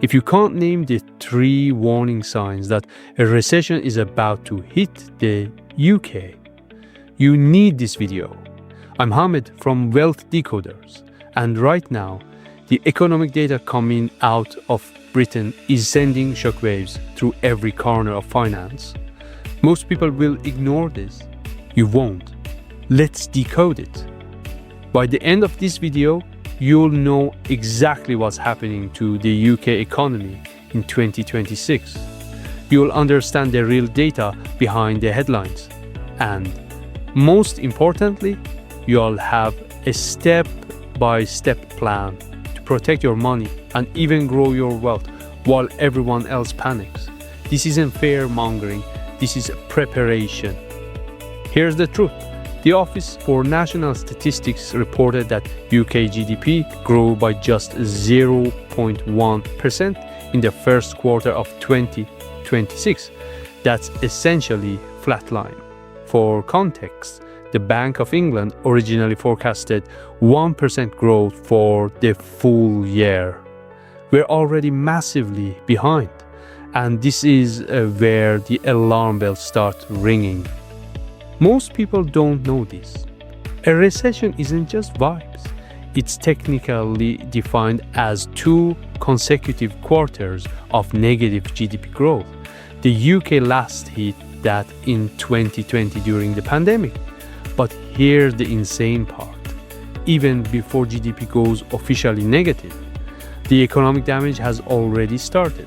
If you can't name the 3 warning signs that a recession is about to hit the UK, you need this video. I'm Hamid from Wealth Decoders, and right now, the economic data coming out of Britain is sending shockwaves through every corner of finance. Most people will ignore this. You won't. Let's decode it. By the end of this video, you'll know exactly what's happening to the UK economy in 2026. You'll understand the real data behind the headlines. And most importantly, you'll have a step-by-step plan to protect your money and even grow your wealth while everyone else panics. This isn't fear-mongering, this is preparation. Here's the truth. The Office for National Statistics reported that UK GDP grew by just 0.1% in the first quarter of 2026. That's essentially flatline. For context, the Bank of England originally forecasted 1% growth for the full year. We're already massively behind, and this is where the alarm bells start ringing. Most people don't know this. A recession isn't just vibes. It's technically defined as 2 consecutive quarters of negative GDP growth. The UK last hit that in 2020 during the pandemic. But here's the insane part. Even before GDP goes officially negative, the economic damage has already started.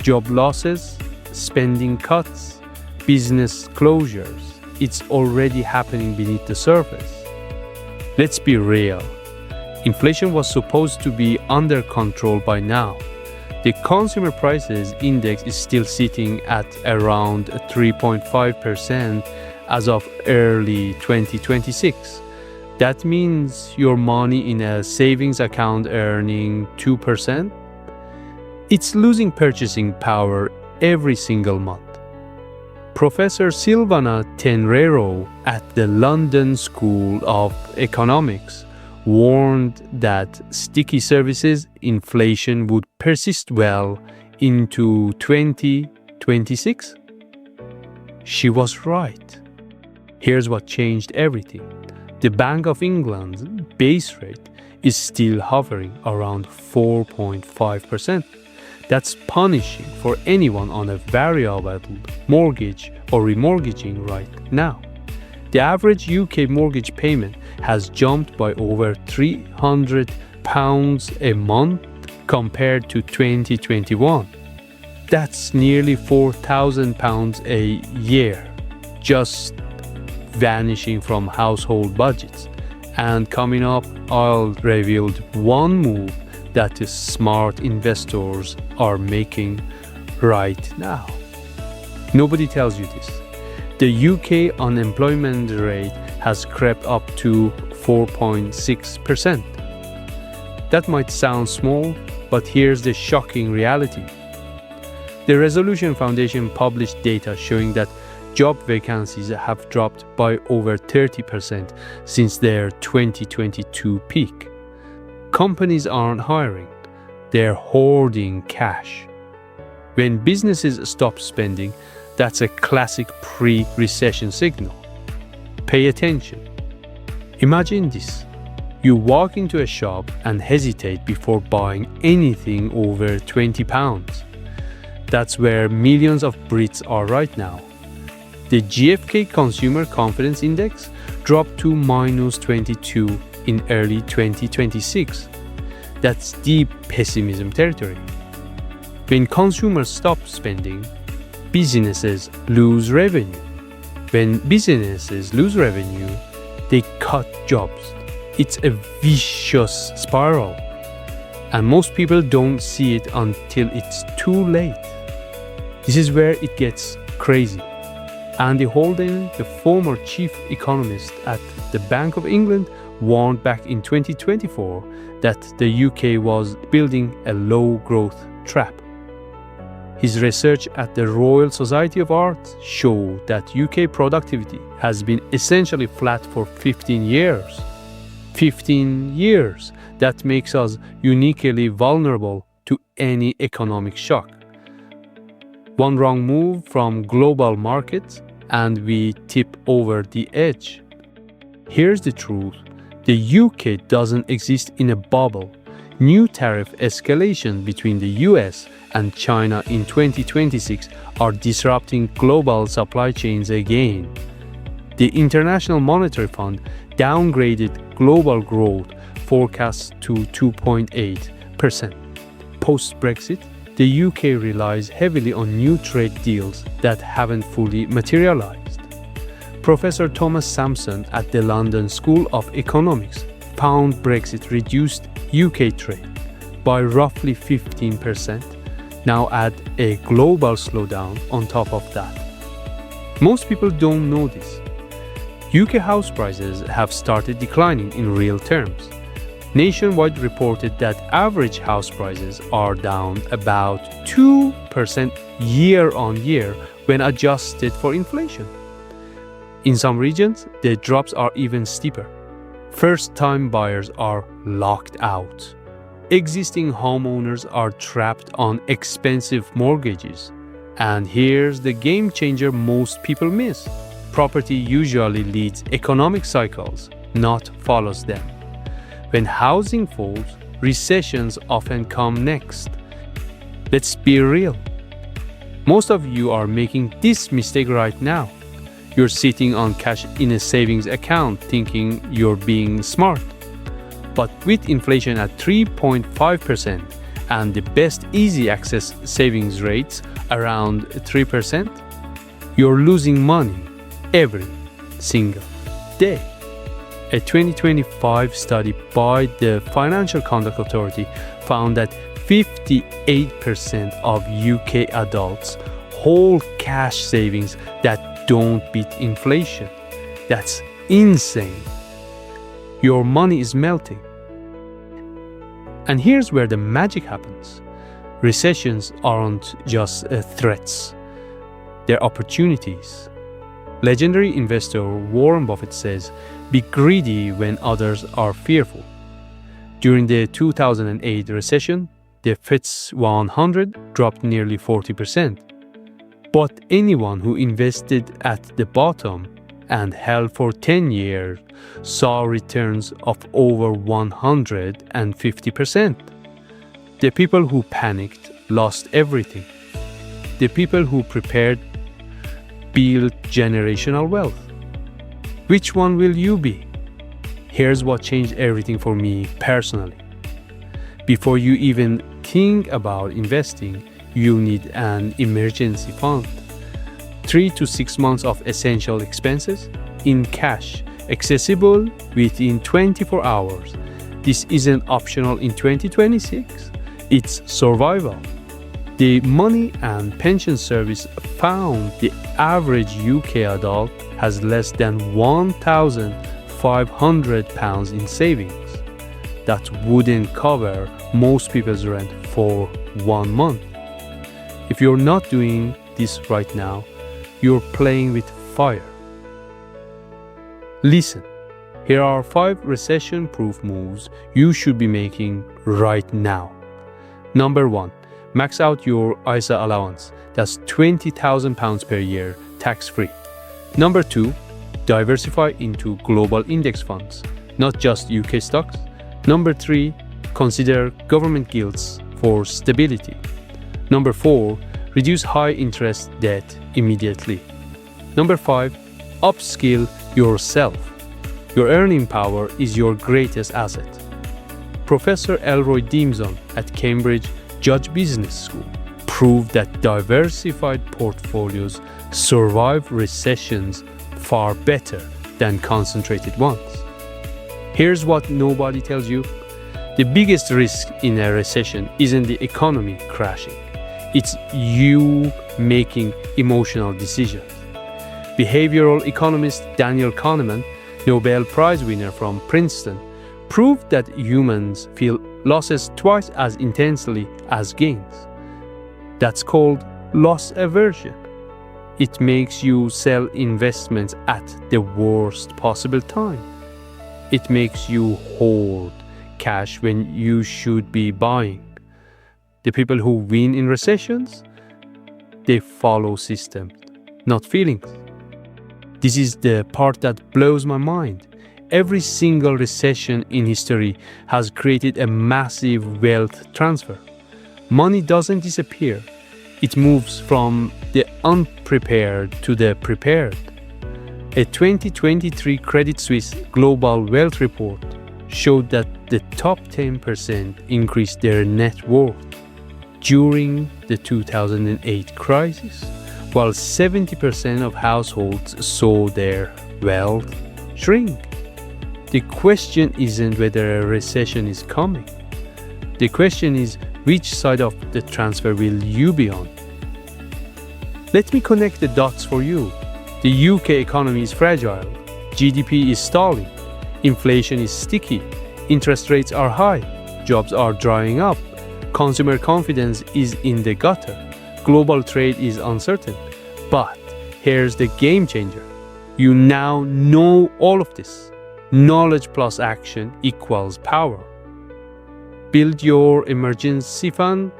Job losses, spending cuts, business closures. It's already happening beneath the surface. Let's be real. Inflation was supposed to be under control by now. The consumer prices index is still sitting at around 3.5% as of early 2026. That means your money in a savings account earning 2%. It's losing purchasing power every single month. Professor Silvana Tenrero at the London School of Economics warned that sticky services inflation would persist well into 2026. She was right. Here's what changed everything. The Bank of England's base rate is still hovering around 4.5%. That's punishing for anyone on a variable mortgage or remortgaging right now. The average UK mortgage payment has jumped by over £300 a month compared to 2021. That's nearly £4,000 a year, just vanishing from household budgets. And coming up, I'll reveal one move that the smart investors are making right now. Nobody tells you this. The UK unemployment rate has crept up to 4.6%. That might sound small, but here's the shocking reality. The Resolution Foundation published data showing that job vacancies have dropped by over 30% since their 2022 peak. Companies aren't hiring, they're hoarding cash. When businesses stop spending, that's a classic pre-recession signal. Pay attention. Imagine this. You walk into a shop and hesitate before buying anything over £20. That's where millions of Brits are right now. The GfK Consumer Confidence Index dropped to -22 in early 2026. That's deep pessimism territory. When consumers stop spending, businesses lose revenue. When businesses lose revenue, they cut jobs. It's a vicious spiral. And most people don't see it until it's too late. This is where it gets crazy. Andy Holden, the former chief economist at the Bank of England, warned back in 2024 that the UK was building a low-growth trap. His research at the Royal Society of Art showed that UK productivity has been essentially flat for 15 years. 15 years. That makes us uniquely vulnerable to any economic shock. One wrong move from global markets and we tip over the edge. Here's the truth. The UK doesn't exist in a bubble. New tariff escalation between the US and China in 2026 are disrupting global supply chains again. The International Monetary Fund downgraded global growth forecasts to 2.8%. Post-Brexit, the UK relies heavily on new trade deals that haven't fully materialized. Professor Thomas Sampson at the London School of Economics found Brexit reduced UK trade by roughly 15%. Now add a global slowdown on top of that. Most people don't know this. UK house prices have started declining in real terms. Nationwide reported that average house prices are down about 2% year on year when adjusted for inflation. In some regions, the drops are even steeper. First-time buyers are locked out. Existing homeowners are trapped on expensive mortgages. And here's the game changer most people miss. Property usually leads economic cycles, not follows them. When housing falls, recessions often come next. Let's be real. Most of you are making this mistake right now. You're sitting on cash in a savings account thinking you're being smart. But with inflation at 3.5% and the best easy access savings rates around 3%, you're losing money every single day. A 2025 study by the Financial Conduct Authority found that 58% of UK adults hold cash savings that don't beat inflation. That's insane. Your money is melting. And here's where the magic happens. Recessions aren't just threats, they're opportunities. Legendary investor Warren Buffett says, "Be greedy when others are fearful." During the 2008 recession, the FTSE 100 dropped nearly 40%. But anyone who invested at the bottom and held for 10 years saw returns of over 150%. The people who panicked lost everything. The people who prepared built generational wealth. Which one will you be? Here's what changed everything for me personally. Before you even think about investing, you need an emergency fund. 3 to 6 months of essential expenses in cash, accessible within 24 hours. This isn't optional in 2026, it's survival. The Money and Pension Service found the average UK adult has less than £1,500 in savings. That wouldn't cover most people's rent for 1 month. If you're not doing this right now, you're playing with fire. Listen, here are 5 recession-proof moves you should be making right now. Number 1. Max out your ISA allowance. That's £20,000 per year, tax-free. Number 2. Diversify into global index funds, not just UK stocks. Number 3. Consider government gilts for stability. Number 4. Reduce high-interest debt immediately. Number 5. Upskill yourself. Your earning power is your greatest asset. Professor Elroy Dimson at Cambridge Judge Business School proved that diversified portfolios survive recessions far better than concentrated ones. Here's what nobody tells you. The biggest risk in a recession isn't the economy crashing. It's you making emotional decisions. Behavioral economist Daniel Kahneman, Nobel Prize winner from Princeton, proved that humans feel losses twice as intensely as gains. That's called loss aversion. It makes you sell investments at the worst possible time. It makes you hoard cash when you should be buying. The people who win in recessions, they follow systems, not feelings. This is the part that blows my mind. Every single recession in history has created a massive wealth transfer. Money doesn't disappear. It moves from the unprepared to the prepared. A 2023 Credit Suisse Global Wealth Report showed that the top 10% increased their net worth during the 2008 crisis, while 70% of households saw their wealth shrink. The question isn't whether a recession is coming. The question is, which side of the transfer will you be on? Let me connect the dots for you. The UK economy is fragile. GDP is stalling. Inflation is sticky. Interest rates are high. Jobs are drying up. Consumer confidence is in the gutter. Global trade is uncertain. But here's the game changer. You now know all of this. Knowledge plus action equals power. Build your emergency fund,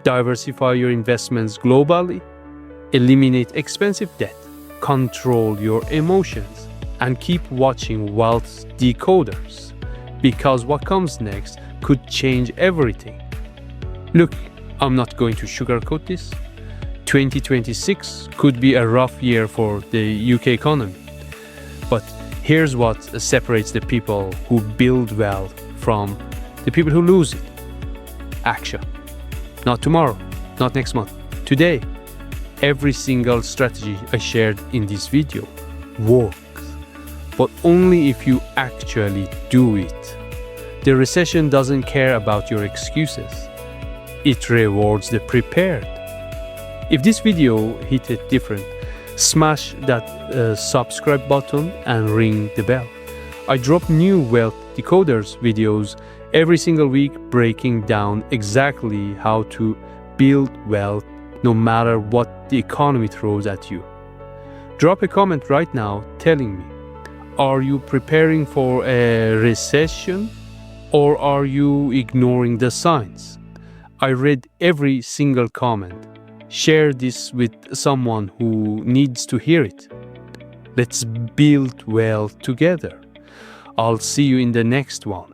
diversify your investments globally, eliminate expensive debt, control your emotions, and keep watching Wealth's Decoders, because what comes next could change everything. Look, I'm not going to sugarcoat this. 2026 could be a rough year for the UK economy. But here's what separates the people who build wealth from the people who lose it. Action. Not tomorrow, not next month, today. Every single strategy I shared in this video works, but only if you actually do it. The recession doesn't care about your excuses. It rewards the prepared. If this video hit it different, smash that subscribe button and ring the bell. I drop new Wealth Decoders videos every single week, breaking down exactly how to build wealth no matter what the economy throws at you. Drop a comment right now telling me, are you preparing for a recession or are you ignoring the signs? I read every single comment. Share this with someone who needs to hear it. Let's build wealth together. I'll see you in the next one.